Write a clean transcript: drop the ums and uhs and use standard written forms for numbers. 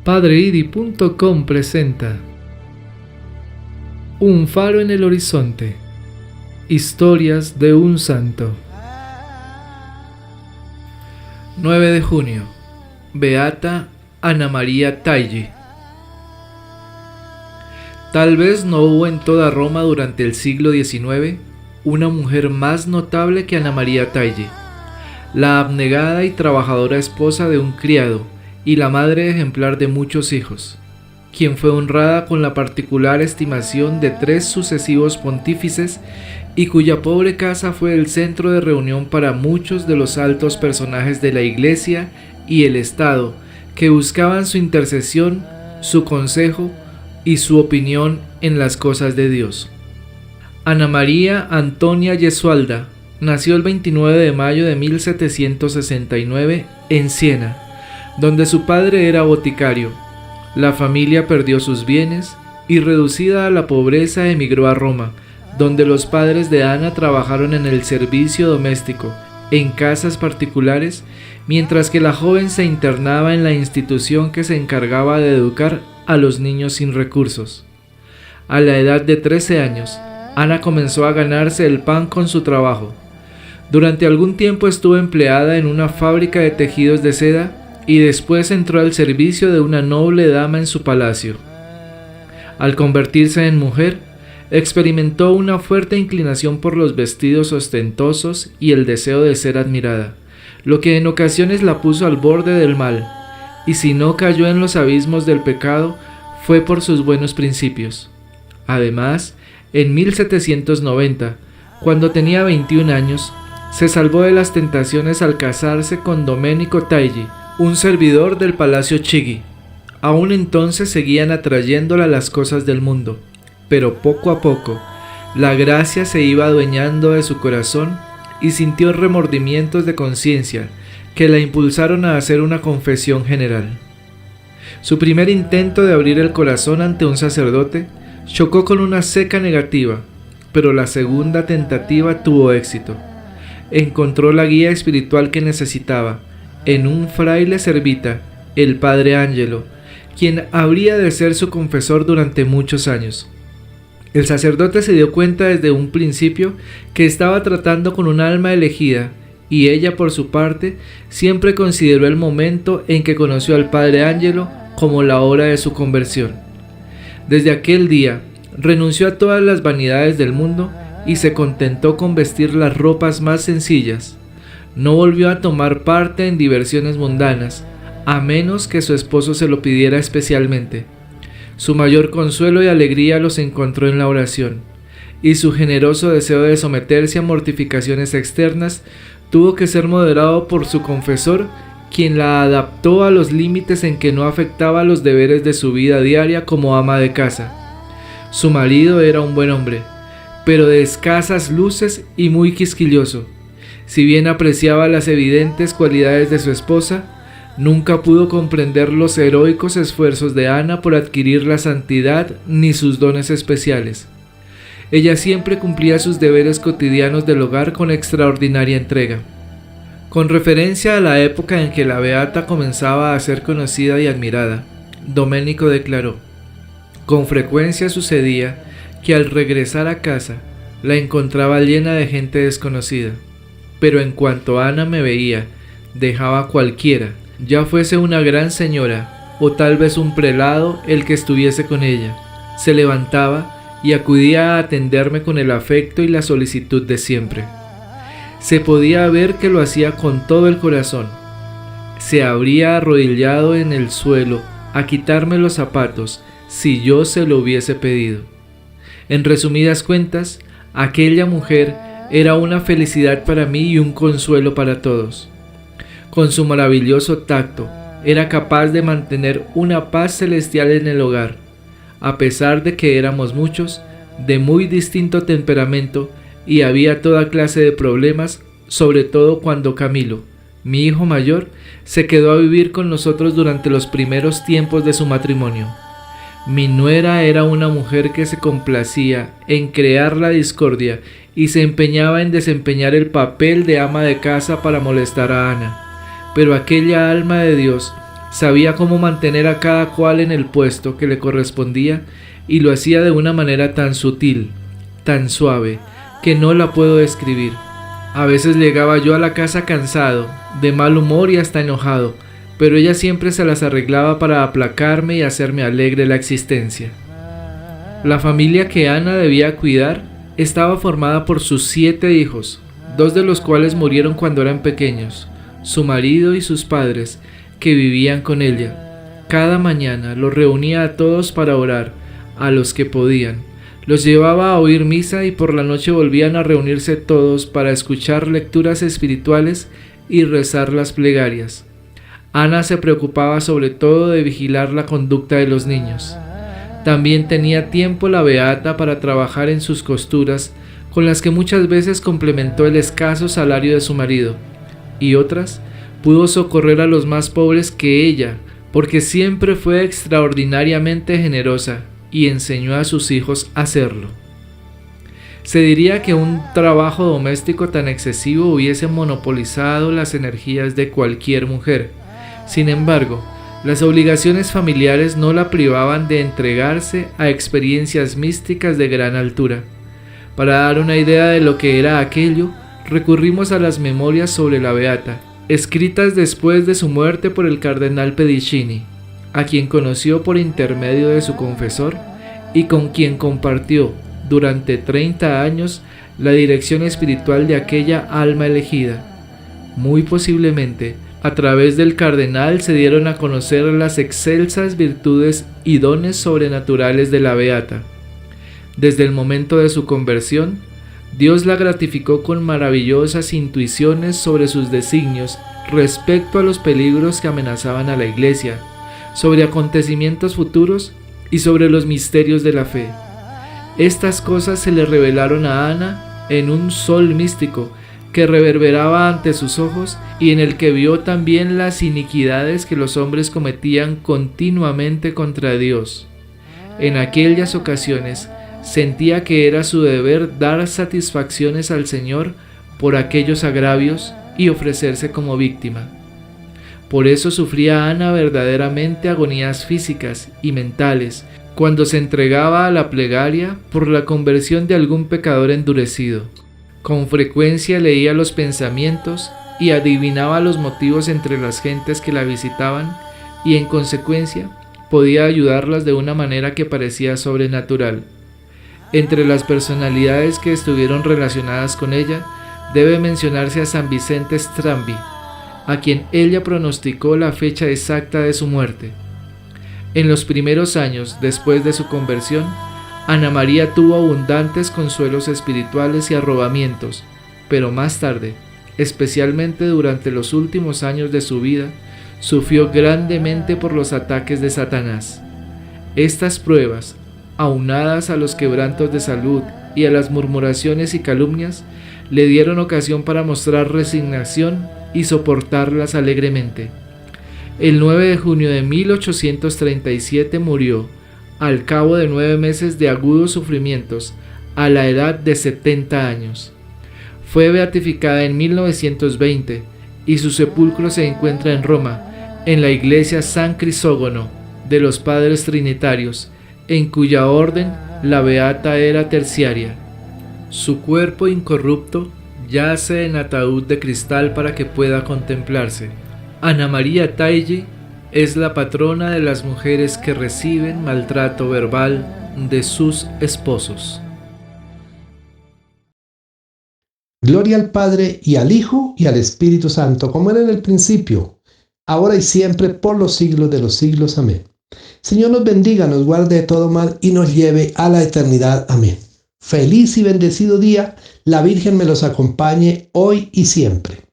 Padreidi.com presenta Un faro en el horizonte. Historias de un santo. 9 de junio. Beata Ana María Taglio. Tal vez no hubo en toda Roma durante el siglo XIX una mujer más notable que Ana María Taglio, la abnegada y trabajadora esposa de un criado y la madre ejemplar de muchos hijos, quien fue honrada con la particular estimación de 3 sucesivos pontífices y cuya pobre casa fue el centro de reunión para muchos de los altos personajes de la Iglesia y el Estado que buscaban su intercesión, su consejo y su opinión en las cosas de Dios. Ana María Antonia Gesualda nació el 29 de mayo de 1769 en Siena, donde su padre era boticario. La familia perdió sus bienes y, reducida a la pobreza, emigró a Roma, donde los padres de Ana trabajaron en el servicio doméstico, en casas particulares, mientras que la joven se internaba en la institución que se encargaba de educar a los niños sin recursos. A la edad de 13 años, Ana comenzó a ganarse el pan con su trabajo. Durante algún tiempo estuvo empleada en una fábrica de tejidos de seda y después entró al servicio de una noble dama en su palacio. Al convertirse en mujer, experimentó una fuerte inclinación por los vestidos ostentosos y el deseo de ser admirada, lo que en ocasiones la puso al borde del mal, y si no cayó en los abismos del pecado, fue por sus buenos principios. Además, en 1790, cuando tenía 21 años, se salvó de las tentaciones al casarse con Domenico Taglio, un servidor del Palacio Chigi. Aún entonces seguían atrayéndola las cosas del mundo, pero poco a poco, la gracia se iba adueñando de su corazón y sintió remordimientos de conciencia que la impulsaron a hacer una confesión general. Su primer intento de abrir el corazón ante un sacerdote chocó con una seca negativa, pero la segunda tentativa tuvo éxito. Encontró la guía espiritual que necesitaba en un fraile servita, el padre Angelo, quien habría de ser su confesor durante muchos años. El sacerdote se dio cuenta desde un principio que estaba tratando con un alma elegida, y ella, por su parte, siempre consideró el momento en que conoció al padre Angelo como la hora de su conversión. Desde aquel día, renunció a todas las vanidades del mundo y se contentó con vestir las ropas más sencillas. No volvió a tomar parte en diversiones mundanas, a menos que su esposo se lo pidiera especialmente. Su mayor consuelo y alegría los encontró en la oración, y su generoso deseo de someterse a mortificaciones externas tuvo que ser moderado por su confesor, quien la adaptó a los límites en que no afectaba los deberes de su vida diaria como ama de casa. Su marido era un buen hombre, pero de escasas luces y muy quisquilloso. Si bien apreciaba las evidentes cualidades de su esposa, nunca pudo comprender los heroicos esfuerzos de Ana por adquirir la santidad ni sus dones especiales. Ella siempre cumplía sus deberes cotidianos del hogar con extraordinaria entrega. Con referencia a la época en que la beata comenzaba a ser conocida y admirada, Domenico declaró: con frecuencia sucedía que al regresar a casa la encontraba llena de gente desconocida, pero en cuanto Ana me veía, dejaba a cualquiera, ya fuese una gran señora o tal vez un prelado el que estuviese con ella, se levantaba y acudía a atenderme con el afecto y la solicitud de siempre. Se podía ver que lo hacía con todo el corazón. Se habría arrodillado en el suelo a quitarme los zapatos si yo se lo hubiese pedido. En resumidas cuentas, aquella mujer era una felicidad para mí y un consuelo para todos. Con su maravilloso tacto, era capaz de mantener una paz celestial en el hogar, a pesar de que éramos muchos, de muy distinto temperamento, y había toda clase de problemas, sobre todo cuando Camilo, mi hijo mayor, se quedó a vivir con nosotros durante los primeros tiempos de su matrimonio. Mi nuera era una mujer que se complacía en crear la discordia y se empeñaba en desempeñar el papel de ama de casa para molestar a Ana, pero aquella alma de Dios Sabía cómo mantener a cada cual en el puesto que le correspondía y lo hacía de una manera tan sutil, tan suave, que no la puedo describir. A veces llegaba yo a la casa cansado, de mal humor y hasta enojado, pero ella siempre se las arreglaba para aplacarme y hacerme alegre la existencia. La familia que Ana debía cuidar estaba formada por sus 7 hijos, 2 de los cuales murieron cuando eran pequeños, su marido y sus padres, que vivían con ella. Cada mañana los reunía a todos para orar, a los que podían. Los llevaba a oír misa y por la noche volvían a reunirse todos para escuchar lecturas espirituales y rezar las plegarias. Ana se preocupaba sobre todo de vigilar la conducta de los niños. También tenía tiempo la beata para trabajar en sus costuras, con las que muchas veces complementó el escaso salario de su marido, y otras pudo socorrer a los más pobres que ella, porque siempre fue extraordinariamente generosa y enseñó a sus hijos a hacerlo. Se diría que un trabajo doméstico tan excesivo hubiese monopolizado las energías de cualquier mujer. Sin embargo, las obligaciones familiares no la privaban de entregarse a experiencias místicas de gran altura. Para dar una idea de lo que era aquello, recurrimos a las memorias sobre la beata, escritas después de su muerte por el cardenal Pedicini, a quien conoció por intermedio de su confesor y con quien compartió durante 30 años la dirección espiritual de aquella alma elegida. Muy posiblemente, a través del cardenal se dieron a conocer las excelsas virtudes y dones sobrenaturales de la beata. Desde el momento de su conversión, Dios la gratificó con maravillosas intuiciones sobre sus designios respecto a los peligros que amenazaban a la Iglesia, sobre acontecimientos futuros y sobre los misterios de la fe. Estas cosas se le revelaron a Ana en un sol místico que reverberaba ante sus ojos y en el que vio también las iniquidades que los hombres cometían continuamente contra Dios. En aquellas ocasiones sentía que era su deber dar satisfacciones al Señor por aquellos agravios y ofrecerse como víctima. Por eso sufría Ana verdaderamente agonías físicas y mentales cuando se entregaba a la plegaria por la conversión de algún pecador endurecido. Con frecuencia leía los pensamientos y adivinaba los motivos entre las gentes que la visitaban y en consecuencia podía ayudarlas de una manera que parecía sobrenatural. Entre las personalidades que estuvieron relacionadas con ella debe mencionarse a San Vicente Strambi, a quien ella pronosticó la fecha exacta de su muerte. En los primeros años después de su conversión, Ana María tuvo abundantes consuelos espirituales y arrobamientos, pero más tarde, especialmente durante los últimos años de su vida, sufrió grandemente por los ataques de Satanás. Estas pruebas, aunadas a los quebrantos de salud y a las murmuraciones y calumnias, le dieron ocasión para mostrar resignación y soportarlas alegremente. El 9 de junio de 1837 murió, al cabo de 9 meses de agudos sufrimientos, a la edad de 70 años. Fue beatificada en 1920 y su sepulcro se encuentra en Roma, en la iglesia San Crisógono de los Padres Trinitarios, en cuya orden la beata era terciaria. Su cuerpo incorrupto yace en ataúd de cristal para que pueda contemplarse. Ana María Taille es la patrona de las mujeres que reciben maltrato verbal de sus esposos. Gloria al Padre, y al Hijo, y al Espíritu Santo, como era en el principio, ahora y siempre, por los siglos de los siglos. Amén. Señor nos bendiga, nos guarde de todo mal y nos lleve a la eternidad. Amén. Feliz y bendecido día. La Virgen me los acompañe hoy y siempre.